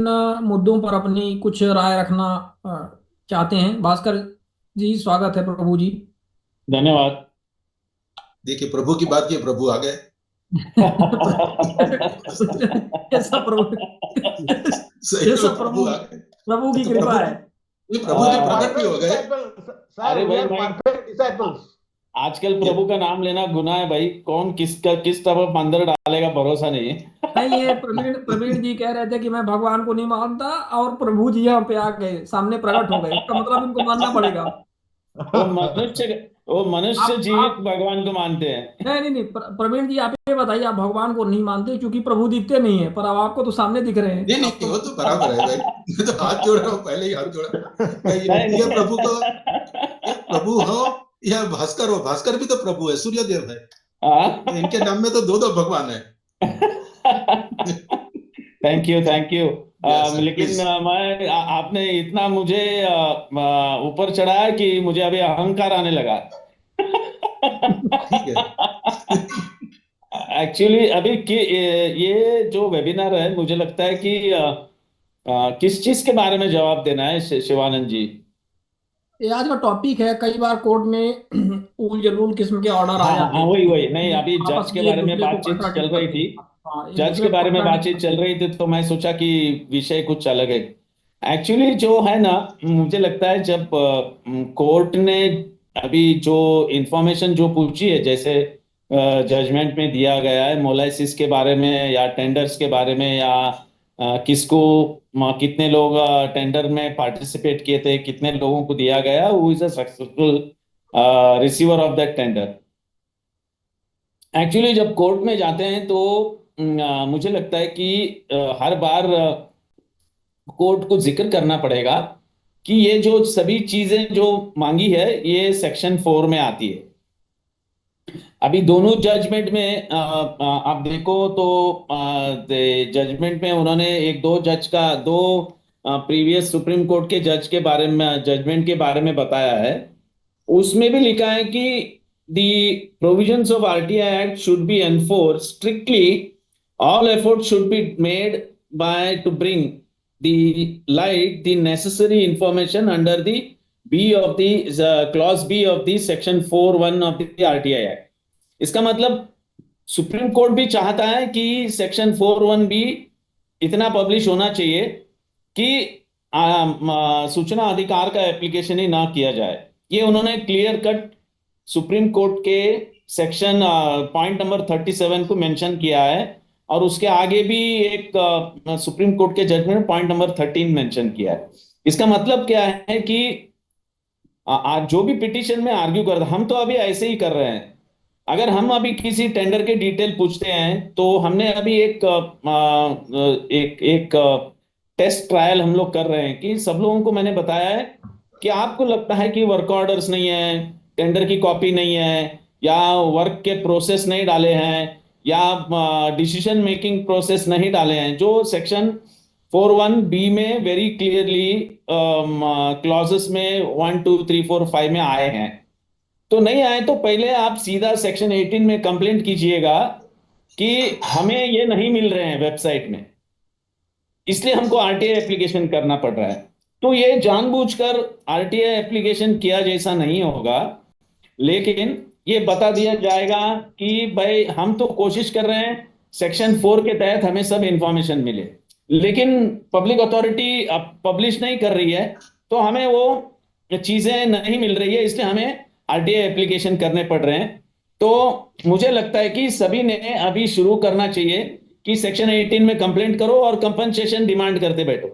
मुद्दों पर अपनी कुछ राय रखना चाहते हैं। भास्कर जी, स्वागत है प्रभु जी। धन्यवाद। देखिए, प्रभु की बात की प्रभु आ गए। ये सब प्रभु सही ये में सब प्रभु प्रभु आ की गए। प्रभु की तो कृपा प्रभु है। ये We प्रभु जी are आ, प्रकट भी perfect हो गए। disciples, sir. अरे We भाई are मैं perfect disciples. आजकल ये प्रभु का नाम लेना गुनाह है भाई। कौन किसका किस तरफ अंदर डालेगा भरोसा नहीं नहीं, ये है। प्रवीण प्रवीण जी कह रहे थे कि मैं भगवान को नहीं मानता, और प्रभु जी यहाँ पे आ गए, सामने प्रकट हो गए, इसका मतलब इनको मानना पड़ेगा। वो मनुष्य वो मनुष्य जीवित आप भगवान को मानते हैं। नहीं नहीं नहीं, प्रवीण जी आप ये बताइए, आप भगवान को नहीं मानते क्योंकि प्रभु दिखते नहीं है, पर अब आपको तो सामने दिख रहे हैं, नहीं अब नहीं, तो। वो तो बराबर है भाई। मैं तो हाथ जोड़ रहा हूँ, पहले ही हाथ जोड़ा। मैं नहीं ये नहीं। प्रभु को, ये प्रभु हो या भास्कर हो, भास्कर भी तो प्रभु है, सूर्य देव है। तो इनके नाम में तो दो दो भगवान है। Thank you thank you. Yes sir, लेकिन प्लीज। आपने इतना मुझे ऊपर चढ़ाया कि मुझे अभी अहंकार आने लगा। ठीक है। एक्चुअली अभी ये जो वेबिनार है, मुझे लगता है कि किस चीज के बारे में जवाब देना है शिवानंद जी। ये आज का टॉपिक है। कई बार कोर्ट में ऊल जलूल किस्म के ऑर्डर आ हाँ जाते हाँ, वही हैं वही। नहीं, जो अभी जज आपस के में एक बारे में दूसरे को बातचीत चल कंट्राडिक्ट रही करते थी। हैं। हाँ, एक जज दूसरे के को बारे में कंट्राडिक्ट बातचीत करते चल हैं। रही थी तो मैं सोचा कि विषय कुछ अलग है। एक्चुअली जो है ना, मुझे लगता है जब कोर्ट ने अभी जो इंफॉर्मेशन जो पूछी है, जैसे जजमेंट में दिया गया है मोलाइसिस के बारे में या टेंडर्स के बारे में, या किसको कितने लोग टेंडर में पार्टिसिपेट किए थे, कितने लोगों को दिया गया, who is a successful receiver of that tender. Actually जब कोर्ट में जाते हैं तो मुझे लगता है कि हर बार कोर्ट को जिक्र करना पड़ेगा कि ये जो सभी चीजें जो मांगी है ये सेक्शन 4 में आती है। अभी दोनों जजमेंट में आप देखो तो जजमेंट में उन्होंने एक दो जज का दो प्रीवियस सुप्रीम कोर्ट के जज के बारे में जजमेंट के बारे में बताया है। उसमें भी लिखा है कि the provisions of RTI Act should be enforced strictly. All efforts should be made by to bring the light the necessary information under the B of the clause B of the section 4(1) of the RTI Act. इसका मतलब supreme court भी चाहता है कि section 4(1) B इतना publish होना चाहिए कि सूचना अधिकार का एप्लीकेशन ही ना किया जाए। ये उन्होंने क्लियर कट सुप्रीम कोर्ट के सेक्शन पॉइंट नंबर 37 को मेंशन किया है। और उसके आगे भी एक सुप्रीम कोर्ट के जजमेंट में पॉइंट नंबर 13 मेंशन किया है। इसका मतलब क्या है कि जो भी पिटीशन में आर्ग्यू कर, हम तो अभी ऐसे ही कर रहे हैं। अगर हम अभी किसी टेंडर के डिटेल पूछते हैं तो हमने अभी एक टेस्ट ट्रायल हम लोग कर रहे हैं कि सब लोगों को मैंने बताया है कि आपको लगता है कि वर्क ऑर्डर्स नहीं है, टेंडर की कॉपी नहीं है, या वर्क के प्रोसेस नहीं डाले हैं, या डिसीजन मेकिंग प्रोसेस नहीं डाले हैं जो सेक्शन 4(1) बी में वेरी क्लियरली क्लॉजेस में 1 2 3 4 5 में आए हैं। तो नहीं आए तो पहले आप सीधा सेक्शन 18 में कंप्लेंट कीजिएगा कि हमें ये नहीं मिल रहे हैं वेबसाइट में, इसलिए हमको आरटीआई एप्लीकेशन करना पड़ रहा है। तो ये जानबूझकर आरटीआई एप्लीकेशन किया जैसा नहीं होगा, लेकिन ये बता दिया जाएगा कि भाई हम तो कोशिश कर रहे हैं सेक्शन 4 के तहत हमें सब इंफॉर्मेशन मिले, लेकिन पब्लिक अथॉरिटी अब पब्लिश नहीं कर रही है तो हमें वो चीजें नहीं मिल रही है, इसलिए हमें आरटीआई एप्लीकेशन करने पड़ रहे हैं। तो मुझे लगता है कि सभी ने अभी शुरू करना चाहिए कि सेक्शन 18 में कंप्लेंट करो और कंपनसेशन डिमांड करते बैठो,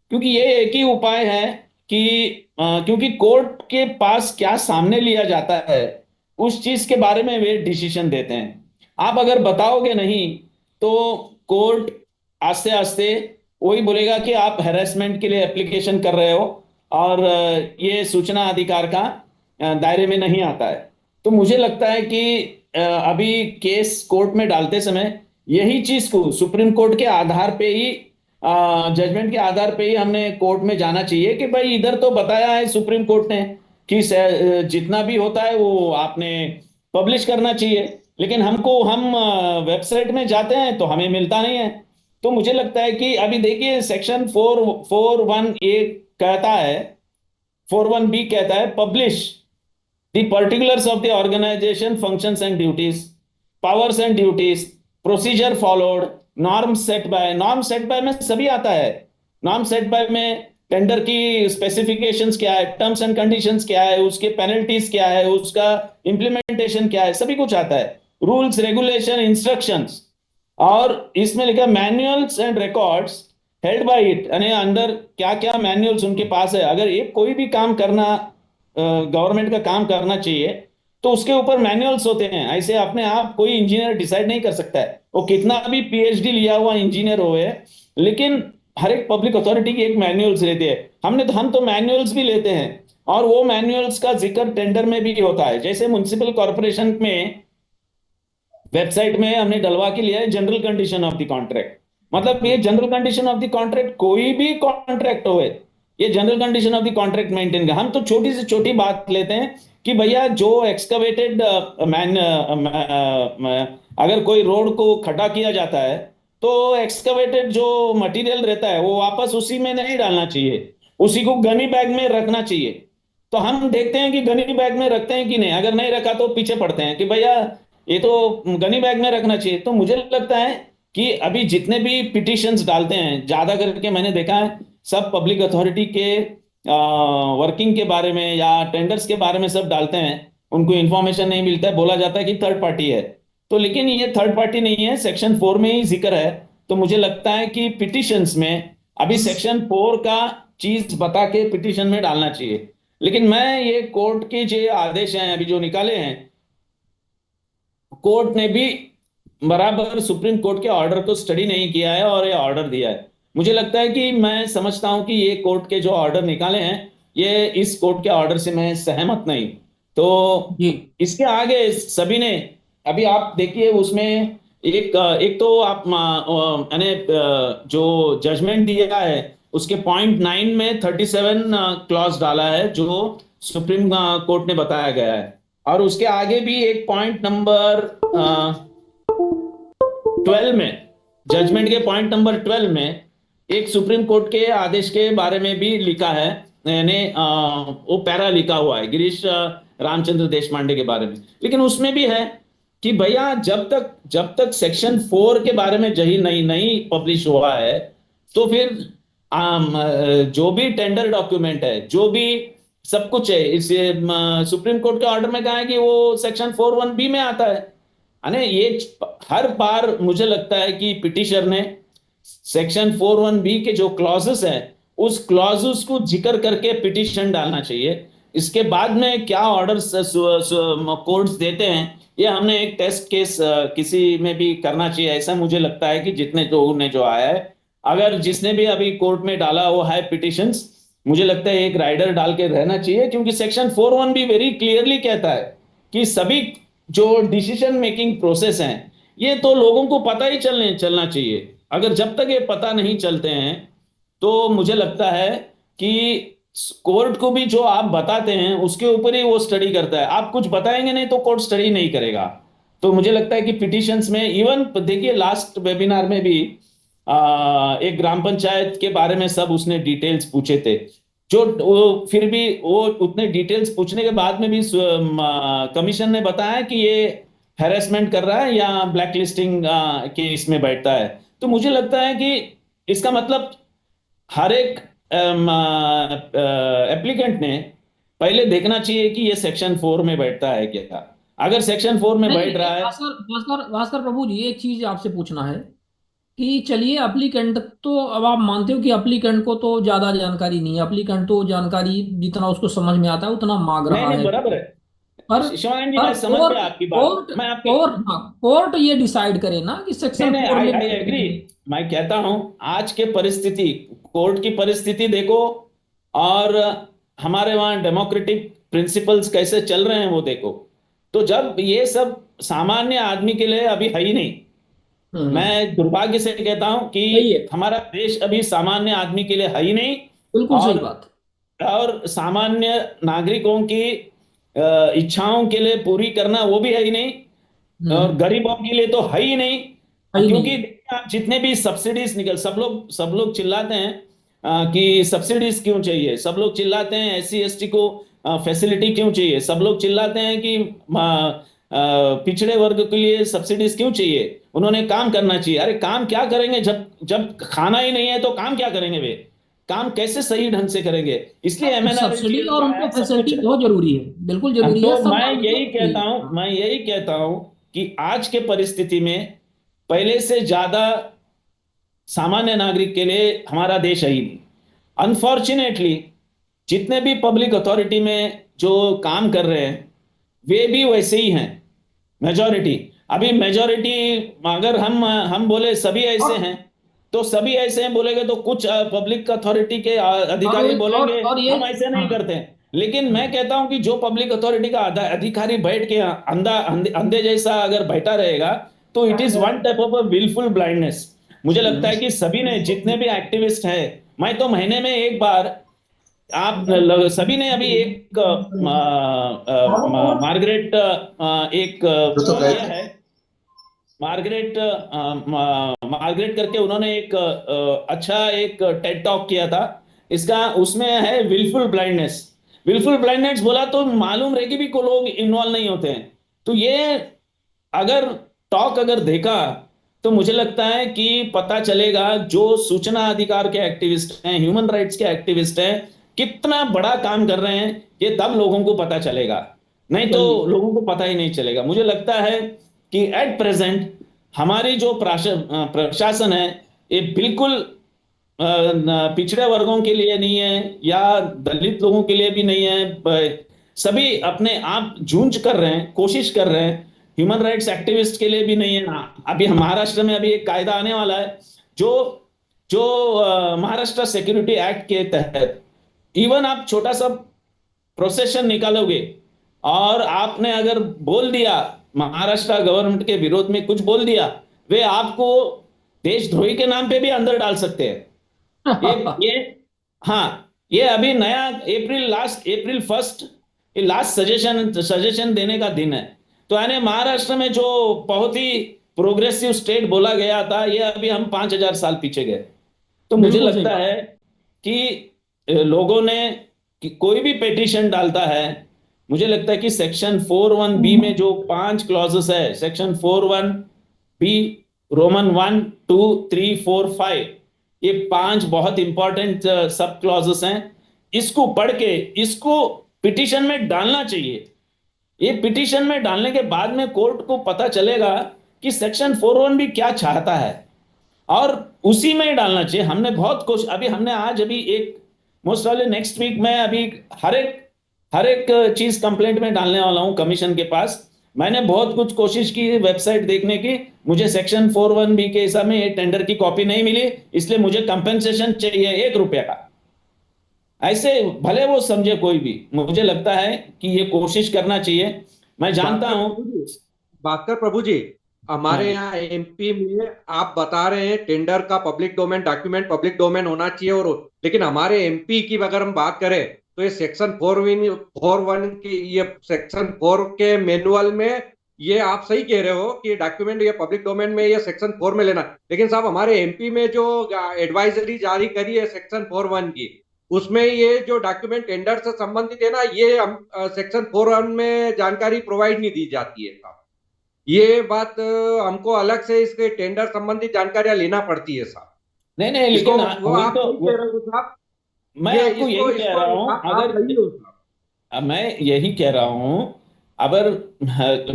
क्योंकि ये एक ही उपाय है कि क्योंकि कोर्ट के पास क्या सामने लिया जाता है उस चीज के बारे में वे डिसीजन देते हैं। आप अगर बताओगे नहीं तो कोर्ट आस्ते आस्ते वही बोलेगा कि आप हैरेसमेंट के लिए एप्लीकेशन कर रहे हो और ये सूचना अधिकार का दायरे में नहीं आता है। तो मुझे लगता है कि अभी केस कोर्ट में डालते समय यही चीज को सुप्रीम कोर्ट के आधार पे ही, जजमेंट के आधार पे ही हमने कोर्ट में जाना चाहिए कि भाई इधर तो बताया है सुप्रीम कोर्ट ने कि जितना भी होता है वो आपने पब्लिश करना चाहिए, लेकिन हम वेबसाइट में जाते हैं तो हमें मिलता नहीं है। तो मुझे लगता है कि अभी देखिए सेक्शन 441A कहता है, 41B कहता है, publish the particulars of the organisation functions and duties, powers and duties, procedure followed, norm set by में सभी आता है। नॉर्म सेट बाय में टेंडर की स्पेसिफिकेशंस क्या है, टर्म्स एंड कंडीशंस क्या है, उसके पेनल्टीज क्या है, उसका इंप्लीमेंटेशन क्या है, सभी कुछ आता है। रूल्स, रेगुलेशन, इंस्ट्रक्शंस, और इसमें लिखा manuals and records held by it, यानी अंदर क्या क्या मैनुअल्स उनके पास है। अगर एक कोई भी काम करना, गवर्नमेंट का काम करना चाहिए, तो उसके ऊपर मैनुअल्स होते हैं। ऐसे अपने आप कोई इंजीनियर डिसाइड नहीं कर सकता है, वो कितना भी पीएचडी लिया हुआ इंजीनियर होए, लेकिन हर एक पब्लिक अथॉरिटी की एक मैनुअल्स रहती है। हम तो मैनुअल्स भी लेते हैं, और वो मैनुअल्स का जिक्र टेंडर में भी होता है। जैसे म्युनिसिपल कॉर्पोरेशन में वेबसाइट में हमने डलवा के लिया है general condition of the contract. मतलब ये general condition of the contract, कोई भी कॉन्ट्रैक्ट हो, ये general condition of the contract maintain कर। हम तो छोटी से छोटी बात लेते हैं कि भैया जो एक्सकवेटेड अगर कोई रोड को खड्डा किया जाता है, तो एक्सकवेटेड जो मटेरियल रहता है वो वापस उसी में नहीं डालना चाहिए, उसी को गनी बैग में रखना चाहिए। तो हम देखते हैं कि गनी बैग में रखते हैं कि नहीं, अगर नहीं रखा तो पीछे पड़ते हैं कि भैया ये तो गनी बैग में रखना चाहिए। तो मुझे लगता है कि अभी जितने भी पिटिशंस डालते हैं, ज्यादा करके मैंने देखा है सब पब्लिक अथॉरिटी के वर्किंग के बारे में या टेंडर्स के बारे में सब डालते हैं। उनको इंफॉर्मेशन नहीं मिलता है, बोला जाता है कि थर्ड पार्टी है। तो लेकिन ये थर्ड पार्टी नहीं है, सेक्शन 4 में ही जिक्र है। तो मुझे लगता है कि पिटिशंस में अभी सेक्शन 4 का चीज बता के पिटिशन में डालना चाहिए। लेकिन मैं ये कोर्ट के जो आदेश हैं अभी जो निकाले हैं, कोर्ट ने भी बराबर सुप्रीम कोर्ट के ऑर्डर को स्टडी नहीं किया है और ये ऑर्डर दिया है। मुझे लगता है कि मैं समझता हूं कि ये कोर्ट के जो ऑर्डर निकाले हैं, ये इस कोर्ट के ऑर्डर से मैं सहमत नहीं। तो जी इसके आगे सभी ने, अभी आप देखिए उसमें एक तो आप यानी जो जजमेंट दिया है उसके पॉइंट 9 में 37 क्लॉज डाला है जो सुप्रीम कोर्ट ने बताया गया है। और उसके आगे भी एक पॉइंट नंबर 12 में, जजमेंट के पॉइंट नंबर 12 में एक सुप्रीम कोर्ट के आदेश के बारे में भी लिखा है, यानी वो पैरा लिखा हुआ है गिरीश रामचंद्र देशपांडे के बारे में। लेकिन उसमें भी है कि भैया जब तक सेक्शन 4 के बारे में जही नहीं पब्लिश हुआ है, तो फिर जो भी टेंडर डॉक्यूमेंट है, जो भी सब कुछ है, इस सुप्रीम कोर्ट के ऑर्डर में कहा है कि वो सेक्शन 41B में आता है। यानी ये हर बार मुझे लगता है कि पिटिशनर ने सेक्शन 41B के जो क्लॉजेस हैं, उस क्लॉजेस को जिक्र करके पिटिशन डालना चाहिए। इसके बाद में क्या ऑर्डर्स कोर्ट्स देते हैं, ये हमने एक टेस्ट केस किसी में भी करना चाहिए, ऐसा मुझे लगता है कि जितने लोगों ने जो आया है, अगर जिसने भी अभी कोर्ट में डाला वो है पिटिशंस, मुझे लगता है एक राइडर डाल के रहना चाहिए। क्योंकि सेक्शन 41B वेरी क्लियरली कहता है कि सभी जो डिसीजन मेकिंग प्रोसेस हैं, ये तो लोगों को पता ही चलना चाहिए। अगर जब तक ये पता नहीं चलते हैं, तो मुझे लगता है कि कोर्ट को भी जो आप बताते हैं उसके ऊपर ही वो स्टडी करता है। आप कुछ बताएंगे नहीं तो कोर्ट स्टडी नहीं करेगा। तो मुझे लगता है कि पिटिशंस में इवन देखिए लास्ट वेबिनार में भी एक ग्राम पंचायत के बारे में सब उसने डिटेल्स पूछे थे, जो फिर भी वो उतने डिटेल्स पूछने के बाद में भी कमीशन ने बताया कि ये हैरेसमेंट कर रहा है या ब्लैक लिस्टिंग के इसमें बैठता है। तो मुझे लगता है कि इसका मतलब हर एक एप्लीकेंट ने पहले देखना चाहिए कि ये सेक्शन 4 में बैठता है क्या। अगर सेक्शन 4 में नहीं बैठ रहा है, भास्कर भास्कर भास्कर प्रभु जी, एक चीज आपसे पूछना है कि चलिए अप्लीकेंट तो, अब आप मानते हो कि अप्लीकेंट को तो ज्यादा जानकारी नहीं है, अप्लीकेंट तो जानकारी जितना उसको समझ में आता है उतना मांग नहीं रहा नहीं है। बराबर है पर शिवानंद जी, पर मैं समझ कोर्ट गया आपकी बात। कोर्ट मैं आपकी, कोर्ट हाँ, कोर्ट ये डिसाइड करे ना कि नहीं सेक्शन नहीं, 4 आई में आई बैठे एग्री। कि नहीं। मैं कहता हूं आज के परिस्थिति, कोर्ट की परिस्थिति देखो, और हमारे वहां डेमोक्रेटिक प्रिंसिपल्स कैसे चल रहे हैं वो देखो। तो जब ये सब सामान्य आदमी के लिए अभी है ही नहीं, हम्म। मैं दुर्भाग्य से कहता हूं कि सही है, हमारा देश अभी सामान्य आदमी के लिए है ही नहीं। बिल्कुल सही और बात। सामान्य नागरिकों की इच्छाओं के लिए पूरी करना वो भी है ही नहीं, और हम्म। गरीबों के लिए तो है ही नहीं। सही नहीं क्योंकि है। आप जितने भी सब्सिडीज निकल, सब लोग चिल्लाते हैं कि सब्सिडीज क्यों चाहिए, सब लोग चिल्लाते हैं एससी एसटी को फैसिलिटी क्यों चाहिए, सब लोग चिल्लाते हैं कि पिछड़े वर्ग के लिए सब्सिडीज क्यों चाहिए, उन्होंने काम करना चाहिए। अरे काम क्या करेंगे जब जब खाना ही नहीं है तो काम क्या करेंगे वे, काम कैसे सही ढंग से करेंगे? इसलिए सब्सिडी एमएनआरईजीएस और जो उनको है सब कुछ फैसिलिटी है। बहुत जरूरी है, बिल्कुल जरूरी है, तो सब मैं मानते यही हैं कहता कि हूं, हाँ। मैं यही कहता हूं कि आज के परिस्थिति में पहले से ज्यादा सामान्य नागरिक के लिए हमारा देश है ही नहीं। अनफॉर्चुनेटली जितने भी पब्लिक अथॉरिटी में जो काम कर रहे हैं वे भी वैसे ही हैं, मेजॉरिटी। अभी मेजॉरिटी, अगर हम बोले सभी ऐसे और हैं, तो सभी ऐसे हैं बोलेंगे तो कुछ पब्लिक अथॉरिटी के और अधिकारी बोलेंगे और ये हम ऐसे नहीं हाँ। करते हैं। लेकिन मैं कहता हूं कि जो पब्लिक अथॉरिटी का अधिकारी बैठ के अंधे जैसा अगर बैठा रहेगा तो it is one type of wilful blindness. मुझे लगता है कि सभी ने, जितने भी एक्टिविस्ट हैं, मैं तो महीने में एक बार, सभी ने अभी एक मार्गरेट एक जो तो गए किया थे। है, मार्गरेट करके उन्होंने एक अच्छा एक टेड टॉक किया था। इसका उसमें है विलफुल ब्लाइंडनेस। विलफुल ब्लाइंडनेस बोला तो मालूम रहे कि भी को लोग इन्वॉल्व नहीं होते हैं। तो ये अगर टॉक अगर देखा तो मुझे लगता है कि पता चलेगा जो सूचना अधिकार के एक्टिविस्ट हैं, ह्यूमन राइट्स के एक्टिविस्ट हैं, कितना बड़ा काम कर रहे हैं। ये तब लोगों को पता चलेगा, नहीं तो चलिए। लोगों को पता ही नहीं चलेगा। मुझे लगता है कि एट प्रेजेंट हमारी जो प्रशासन है ये बिल्कुल पिछड़े वर्गों के लिए नहीं है या दलित लोगों के लिए भी नहीं है। सभी अपने आप जूझ कर रहे हैं, कोशिश कर रहे हैं। ह्यूमन राइट्स एक्टिविस्ट के लिए भी नहीं है। अभी महाराष्ट्र में अभी एक कायदा आने वाला है जो जो महाराष्ट्र सिक्योरिटी एक्ट के तहत इवन आप छोटा सा प्रोसेशन निकालोगे और आपने अगर बोल दिया, महाराष्ट्र गवर्नमेंट के विरोध में कुछ बोल दिया, वे आपको देशद्रोही के नाम पे भी अंदर डाल सकते हैं। ये हाँ, ये अभी नया अप्रैल 1 ये लास्ट सजेशन देने का दिन है। तो यानी महाराष्ट्र में जो बहुत ही प्रोग्रेसिव स्टेट बोला गया था, ये अभी हम 5,000 साल पीछे गए। तो मुझे बिल्कुल सही लगता बात। है कि लोगों ने, कि कोई भी पिटीशन डालता है, मुझे लगता है कि सेक्शन 41B में जो 5 क्लॉजेस है, सेक्शन 41B, रोमन 1, 2, 3, 4, 5, ये 5 बहुत इंपॉर्टेंट सब क्लॉजेस हैं। इसको पढ़ के इसको पिटीशन में डालना चाहिए। ये पिटीशन में डालने के बाद में कोर्ट को पता चलेगा कि सेक्शन 41 भी क्या चाहता है, और उसी में ही डालना चाहिए। हमने बहुत कोशिश, अभी हमने आज अभी एक, मोस्ट वाले नेक्स्ट वीक में अभी हर एक चीज कंप्लेंट में डालने वाला हूं कमीशन के पास। मैंने बहुत कुछ कोशिश की वेबसाइट देखने की, मुझे सेक्शन 41B के हिसाब में ये टेंडर की कॉपी नहीं मिली, इसलिए मुझे कंपेंसेशन चाहिए 1 रुपये का। ऐसे भले वो समझे कोई भी, मुझे लगता है कि ये कोशिश करना चाहिए। मैं जानता भास्कर हूं। प्रभु जी, भास्कर प्रभु जी, हमारे हाँ, यहाँ एमपी में आप बता रहे हैं टेंडर का public domain document public domain होना चाहिए, और लेकिन हमारे एमपी की अगर हम बात करें तो ये सेक्शन 4 की, ये सेक्शन 4 के मैनुअल में, ये आप सही कह रहे हो कि डॉक्यूमेंट ये पब्लिक डोमेन में ये सेक्शन 4 में लेना, लेकिन साहब हमारे एमपी में जो एडवाइजरी जारी करी है सेक्शन 4 की, उसमें ये जो डॉक्यूमेंट टेंडर से संबंधित है ना, ये हम सेक्शन 4 में जानकारी प्रोवाइड नहीं दी जाती है साहब। ये बात हमको अलग से इसके टेंडर संबंधित जानकारियां लेना पड़ती है साहब। नहीं नहीं, इसको लेकिन वो वही आप तो सही कह रहे हो साहब। मैं ये आपको इसको यही कह इसको रहा हूं। आप अगर सही हो साहब। अब मैं यही कह रहा हूं, अगर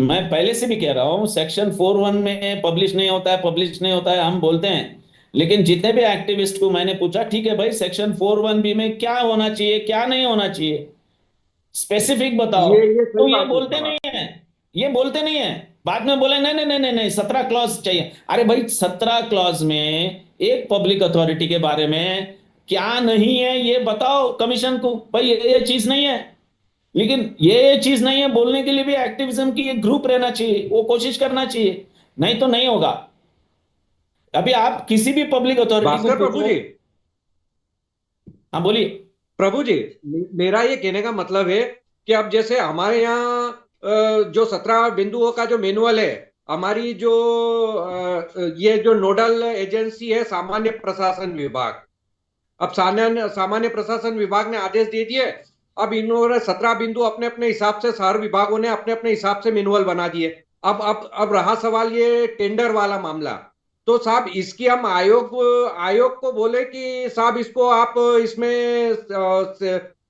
मैं पहले से भी कह रहा हूं, सेक्शन 41 में पब्लिश नहीं होता है, पब्लिश नहीं होता है हम बोलते हैं। लेकिन जितने भी एक्टिविस्ट को मैंने पूछा, ठीक है भाई, सेक्शन 41B में क्या होना चाहिए, क्या नहीं होना चाहिए, स्पेसिफिक बताओ। ये तो सही ये बात है बोलते साहब नहीं आपकी। है, ये बोलते नहीं है। बाद में बोले नहीं नहीं नहीं नहीं नहीं, 17 क्लॉज चाहिए। अरे भाई, 17 क्लॉज में एक पब्लिक अथॉरिटी के बारे में क्या नहीं है ये बताओ कमीशन को, भाई ये चीज नहीं है। लेकिन ये चीज नहीं है बोलने के लिए भी एक्टिविज्म की एक ग्रुप रहना चाहिए, वो कोशिश करना चाहिए, नहीं तो नहीं होगा। अभी आप किसी भी पब्लिक अथॉरिटी को भास्कर प्रभु पूछो। जी, हाँ बोलिए। प्रभु जी, मेरा ये कहने का मतलब है कि अब जैसे हमारे यहाँ जो 17 बिंदुओं का जो मैनुअल है, हमारी जो ये जो नोडल एजेंसी है सामान्य प्रशासन विभाग, अब सामान्य प्रशासन विभाग ने आदेश दे दिए। अब इन्होंने 17 बिंदु अपने अपने हिसाब से, शहर विभागों ने अपने अपने हिसाब से मैनुअल बना दिए। अब रहा सवाल ये टेंडर वाला मामला। तो साहब इसकी हम आयोग को बोले कि साहब इसको आप इसमें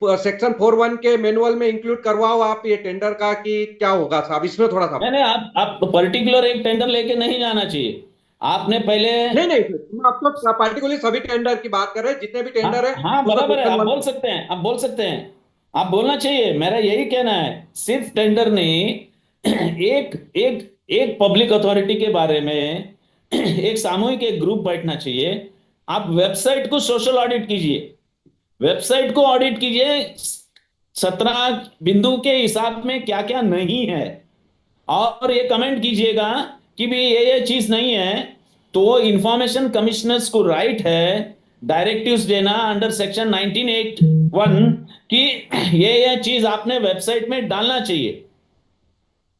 सेक्शन 41 के मैनुअल में इंक्लूड करवाओ आप ये टेंडर का, कि क्या होगा साहब इसमें थोड़ा सा। नहीं नहीं, आप पर्टिकुलर एक टेंडर लेके नहीं जाना चाहिए। आपने पहले, नहीं नहीं, हम आपको पार्टिकुलरली सभी टेंडर की बात कर रहे हैं, जितने भी हाँ टेंडर है हाँ उसका बराबर है, सेक्शन आप 1। बोल सकते हैं, आप बोल सकते हैं, आप बोलना चाहिए। मेरा यही कहना है, सिर्फ टेंडर नहीं, एक एक एक पब्लिक अथॉरिटी के बारे में एक सामूहिक एक ग्रुप बैठना चाहिए। आप वेबसाइट को सोशल ऑडिट कीजिए, वेबसाइट को ऑडिट कीजिए, 17 बिंदु के हिसाब में क्या क्या नहीं है, और ये कमेंट कीजिएगा कि भी ये चीज नहीं है। तो इंफॉर्मेशन कमिश्नर्स को राइट है डायरेक्टिव्स देना अंडर सेक्शन 1981 कि ये चीज आपने वेबसाइट में डालना चाहिए।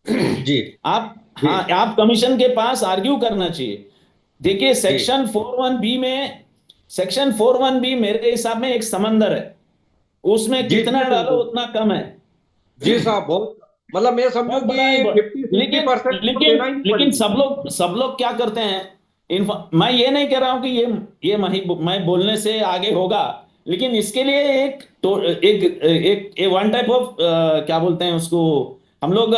जी आप, जी हाँ, आप कमीशन के पास आर्ग्यू करना चाहिए। देखिए जी सेक्शन 41B में, सेक्शन 41B मेरे हिसाब में एक समंदर है, उसमें जी कितना जी डालो बिल्कुल। उतना कम है। जी साहब, बहुत मतलब मैं समझू बहुत बड़ा है कि 50-60% तो लेकिन देना ही नहीं लेकिन पड़ेगी। सब लोग क्या करते हैं। मैं ये नहीं कह रहा हूं कि ये मैं बोलने से आगे होगा, लेकिन इसके लिए एक वन टाइप ऑफ क्या बोलते हैं उसको, हम लोग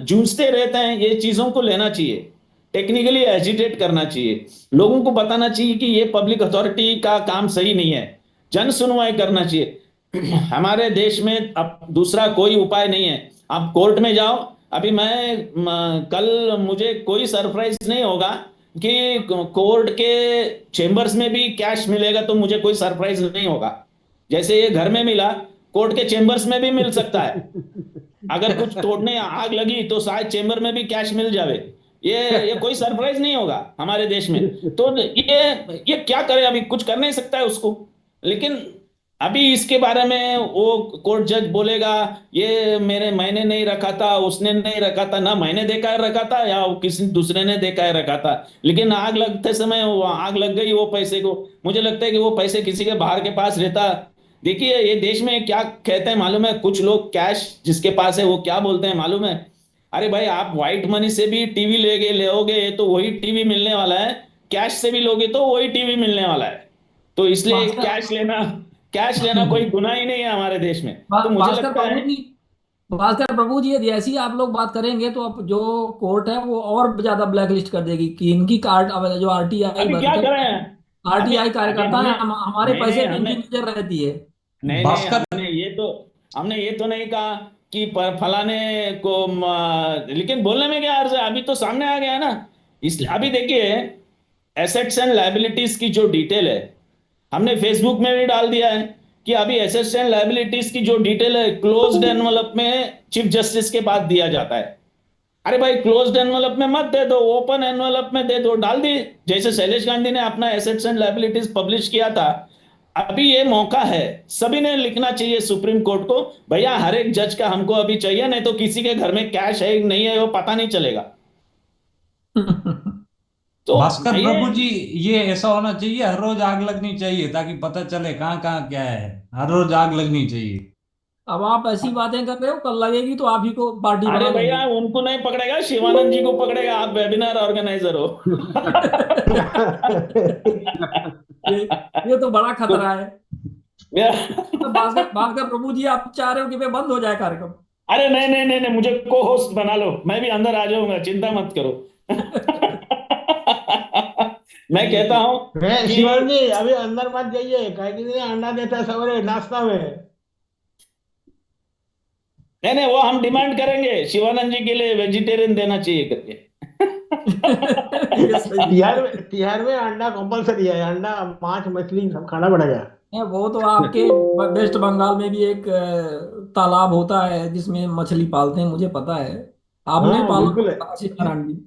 जूझते रहते हैं। ये चीजों को लेना चाहिए, टेक्निकली एजिटेट करना चाहिए, लोगों को बताना चाहिए कि ये पब्लिक अथॉरिटी का काम सही नहीं है, जन सुनवाई करना चाहिए। हमारे देश में अब दूसरा कोई उपाय नहीं है। आप कोर्ट में जाओ। अभी कल मुझे कोई सरप्राइज नहीं होगा कि कोर्ट के चेंबर्स में भी कैश मिलेगा, तो मुझे कोई सरप्राइज नहीं होगा। जैसे ये घर में मिला, कोर्ट के चेंबर्स में भी मिल सकता है। अगर कुछ तोड़ने आग लगी तो शायद चेंबर में भी कैश मिल जावे। ये कोई सरप्राइज नहीं होगा हमारे देश में। तो ये क्या करे, अभी कुछ कर नहीं सकता है उसको। लेकिन अभी इसके बारे में वो कोर्ट जज बोलेगा ये मैंने नहीं रखा था, उसने नहीं रखा था, ना मैंने देखा है रखा था, या वो किसी दूसरे ने देखा है रखा था। लेकिन आग लगते समय वो आग लग गई वो पैसे को, मुझे लगता है कि वो पैसे किसी के बाहर के पास रहता। देखिए ये देश में क्या कहते हैं मालूम है, कुछ लोग कैश जिसके पास है वो क्या बोलते हैं मालूम है, अरे भाई आप व्हाइट मनी से भी टीवी लोगे तो वही टीवी मिलने वाला है, कैश से भी लोगे तो वही टीवी मिलने वाला है। तो इसलिए भास्कर कैश लेना कोई गुनाह ही नहीं है हमारे देश में। तो मुझे भास्कर लगता प्रभु है, जी, भास्कर प्रभु जी, यदि ऐसी आप लोग बात करेंगे तो अब जो कोर्ट है वो और ज्यादा ब्लैक लिस्ट कर देगी कि इनकी कार्ड, अब जो आरटीआई अभी क्या वर्कर, करें। अभी आरटीआई अभी कार्यकर्ता है, हमने, हमारे नहीं नहीं पैसे पे हमने, इनकी नजर रहती है। नहीं नहीं भास्कर हमने ये तो नहीं कहा कि फलाने को लेकिन बोलने में क्या अर्ज है, अभी तो सामने आ गया है ना। इसलिए अभी देखिए एसेट्स एंड लायबिलिटीज की जो डिटेल है, हमने फेसबुक में भी डाल दिया है कि अभी एसेट्स एंड लायबिलिटीज की जो डिटेल है क्लोज्ड एनवलप में चीफ जस्टिस के पास दिया जाता है। अरे भाई क्लोज्ड एनवलप में मत दे दो, ओपन एनवलप में दे दो, डाल दी। जैसे शैलेश गांधी ने अपना एसेट्स एंड लायबिलिटीज पब्लिश किया था। अभी ये मौका है, सभी ने लिखना चाहिए सुप्रीम कोर्ट को, भैया हर एक जज का हमको अभी चाहिए, नहीं तो किसी के घर में कैश है नहीं है वो पता नहीं चलेगा। तो भास्कर ये, प्रभु जी, ये ऐसा होना चाहिए, हर रोज आग लगनी चाहिए ताकि पता चले कहाँ कहाँ क्या है। हर रोज आग लगनी चाहिए। अब आप ऐसी बातें कर रहे हो, कल लगेगी तो आप ही को पार्टी अरे बना भैया देंगे। उनको नहीं पकड़ेगा, शिवानंद जी को पकड़ेगा, आप वेबिनार ऑर्गेनाइजर हो। ये ये तो बड़ा तो खतरा है। तो भास्कर भास्कर प्रभु जी, आप चाह रहे हो कि वे बंद हो जाए कार्यक्रम? अरे नहीं नहीं नहीं नहीं, मुझे को होस्ट बना लो, मैं भी अंदर आ जाऊंगा, चिंता मत करो। मैं कहता हूं कि शिवन जी अभी अंदर मत जाइए, काहे कि नहीं अंडा देता है सवेरे नाश्ता में। नहीं नहीं, वो हम डिमांड करेंगे शिवानंद जी के लिए वेजिटेरियन देना चाहिए करके। ये सही है। तिहार में अंडा कंपलसरी है, अंडा मांस मछली सब खाना पड़ेगा। वो तो आपके वेस्ट बंगाल में भी एक तालाब होता है जिसमें मछली पालते हैं, मुझे पता है। आपने हाँ पाला बिल्कुल है। होगा, शिवनारायण जी।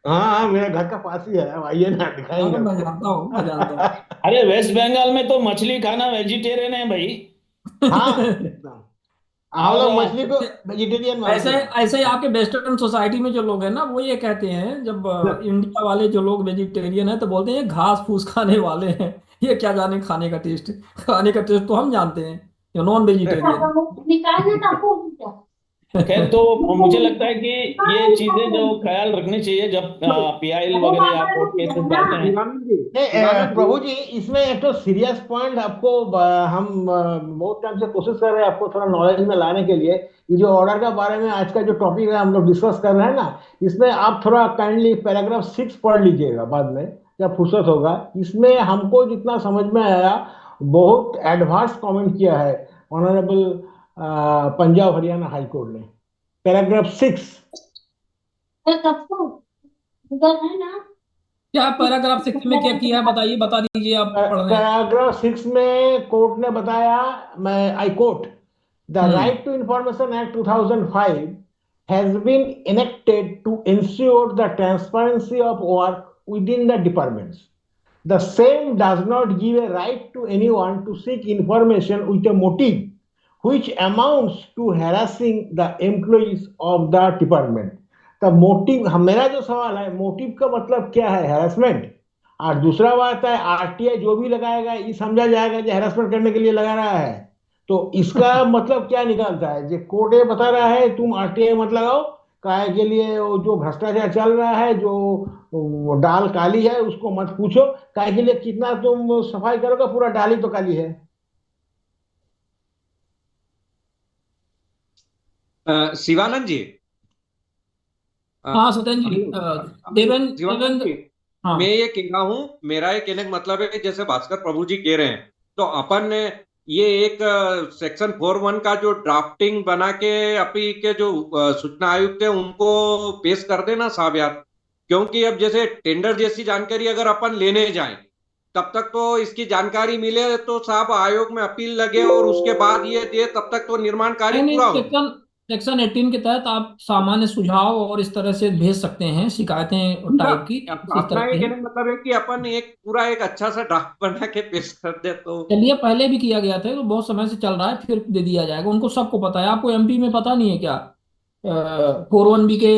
हाँ हाँ, मेरे घर का पास ही है, अब आइए ना हाँ, दिखाएंगे मैं आपको। जानता हूँ, मैं जानता हूँ। अरे वेस्ट बंगाल में तो मछली खाना वेजिटेरियन है भाई। हाँ एकदम। हम लोग और मछली को वेजिटेरियन ऐसे मानते हैं। ऐसे ही आपके वेस्टर्न सोसाइटी में जो लोग हैं ना, वो ये कहते हैं, जब इंडिया वाले जो लोग वेजिटेरियन हैं तो बोलते हैं ये घास फूस खाने वाले हैं, ये क्या जाने खाने का टेस्ट। खाने का टेस्ट तो हम जानते हैं, जो नॉन वेजिटेरियन। खैर, तो मुझे लगता है कि ये चीजें जो ख्याल रखनी चाहिए जब पीआईएल वगैरह या कोर्ट केसेस जाते हैं। शिवानंद जी, नहीं, शिवानंद प्रभु जी, जी, इसमें एक तो सीरियस पॉइंट आपको हम बहुत टाइम से कोशिश कर रहे हैं आपको थोड़ा नॉलेज में लाने के लिए। ये जो ऑर्डर के बारे में आज का जो टॉपिक है हम लोग डिस्कस कर रहे हैं ना, इसमें आप थोड़ा काइंडली पैराग्राफ 6 पढ़ लीजिएगा बाद में जब फुर्सत होगा। इसमें हमको जितना समझ में आया, बहुत एडवांस कमेंट किया है honourable Punjab Haryana high court ने, पैराग्राफ 6। क्या पैराग्राफ 6 में क्या किया है बताइए, बता दीजिए, आप पढ़ रहे हैं। पैराग्राफ 6 में कोर्ट ने बताया, मैं I quote, the hmm. Right to information act 2005 has been enacted to ensure the transparency of work within the departments. The same does not give a right to anyone to seek information with a motive which amounts to harassing the employees of the department. तो motive, मेरा जो सवाल है, motive का मतलब क्या है? Harassment. और दूसरा बात है, आरटीआई जो भी लगाएगा ये समझा जाएगा कि हैरेसमेंट करने के लिए लगा रहा है। तो इसका मतलब क्या निकालता है? जो कोर्ट ये बता रहा है तुम आरटीआई मत लगाओ, काहे के लिए? वो जो भ्रष्टाचार चल रहा है, जो वो डाल काली है, उसको मत पूछो। काहे के लिए? कितना तुम सफाई करोगे, पूरा डाल ही तो काली है। शिवानंद जी, हाँ सत्येंद्र जी, शिवानंद देवेंद्र। जी, हाँ। मैं ये कह रहा हूँ, मेरा ये कहने का मतलब है कि जैसे भास्कर प्रभु जी कह रहे हैं, तो अपन ने ये एक सेक्शन 4(1) का जो ड्राफ्टिंग बना के अपी के जो सूचना आयुक्त है उनको पेश कर देना साहब यार। क्योंकि अब जैसे टेंडर जैसी जानकारी अगर अपन लेने जाएं, तब तक तो इसकी जानकारी मिले तो साहब आयोग में अपील लगे और उसके बाद ये दे, तब तक तो निर्माण कार्य नहीं नहीं, पूरा हो। सेक्शन सेक्शन 18 के तहत आप सामान्य सुझाव और इस तरह से भेज सकते हैं, शिकायतें टाइप की इस तरह अपना ये की कहने हैं। का मतलब है कि अपन एक पूरा एक अच्छा सा ड्राफ्ट बना के पेश कर दे तो। चलिए, पहले भी किया गया था, तो बहुत समय से चल रहा है, फिर दे दिया जाएगा। उनको सबको पता है। आपको एमपी में पता नहीं है क्या? 4(1) के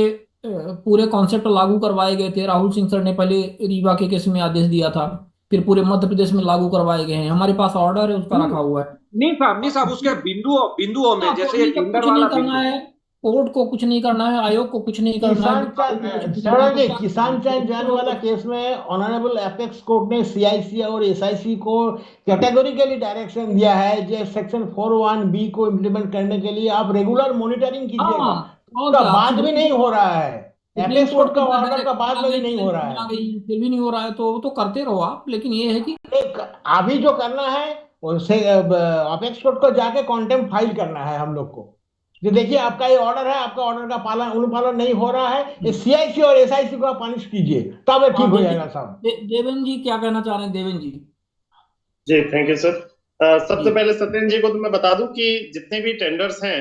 पूरे कॉन्सेप्ट लागू करवाए गए थे। राहुल सिंह सर ने पहले रीवा के केस में आदेश दिया था, फिर पूरे मध्य प्रदेश में लागू करवाए गए हैं। हमारे पास ऑर्डर है, उसका रखा हुआ है। नहीं साहब, उसके बिंदुओं बिंदुओं में हाँ, तो जैसे ये अभी जब टेंडर कुछ नहीं वाला करना बिंदु। है, कोर्ट को कुछ नहीं करना है, आयोग को कुछ नहीं करना है, किसान विभागों को कुछ नहीं करना है, शरण तो जी, क्या किसान चैन जैन करना वाला है? केस में ऑनरेबल एपेक्स कोर्ट ने सीआईसी और एसआईसी को कैटेगोरिकली डायरेक्शन दिया है जो सेक्शन 4(1)(b) को इम्प्लीमेंट करने के लिए आप रेगुलर मॉनिटरिंग कीजिएगा। हाँ, और उसका क्या, आप बाद भी नहीं हो रहा है। सुप्रीम एपेक्स कोर्ट कोर्ट की का ऑर्डर का डायरेक्शन बाद आ में भी गई, नहीं हो रहा डायरेक्शन आ है। गई, फिर भी नहीं हो रहा है, तो वो तो करते रहो आप, लेकिन ये है कि एक अभी जो करना है उसे अपेक्स कोर्ट को जाके कॉन्टेम्प्ट फाइल करना है हम लोग को। जो देखिए, आपका ये ऑर्डर है, आपका ऑर्डर का पालन अनुपालन नहीं हो रहा है, ये सीआईसी और एसआईसी को आप पनिश कीजिए, तब ये ठीक हाँ, हो जाएगा साहब। देवेंद्र जी क्या कहना चाह रहे हैं, देवेंद्र जी? जी, थैंक यू सर। सबसे जी। पहले सत्येंद्र जी को तो मैं बता दूं कि जितने भी टेंडर्स हैं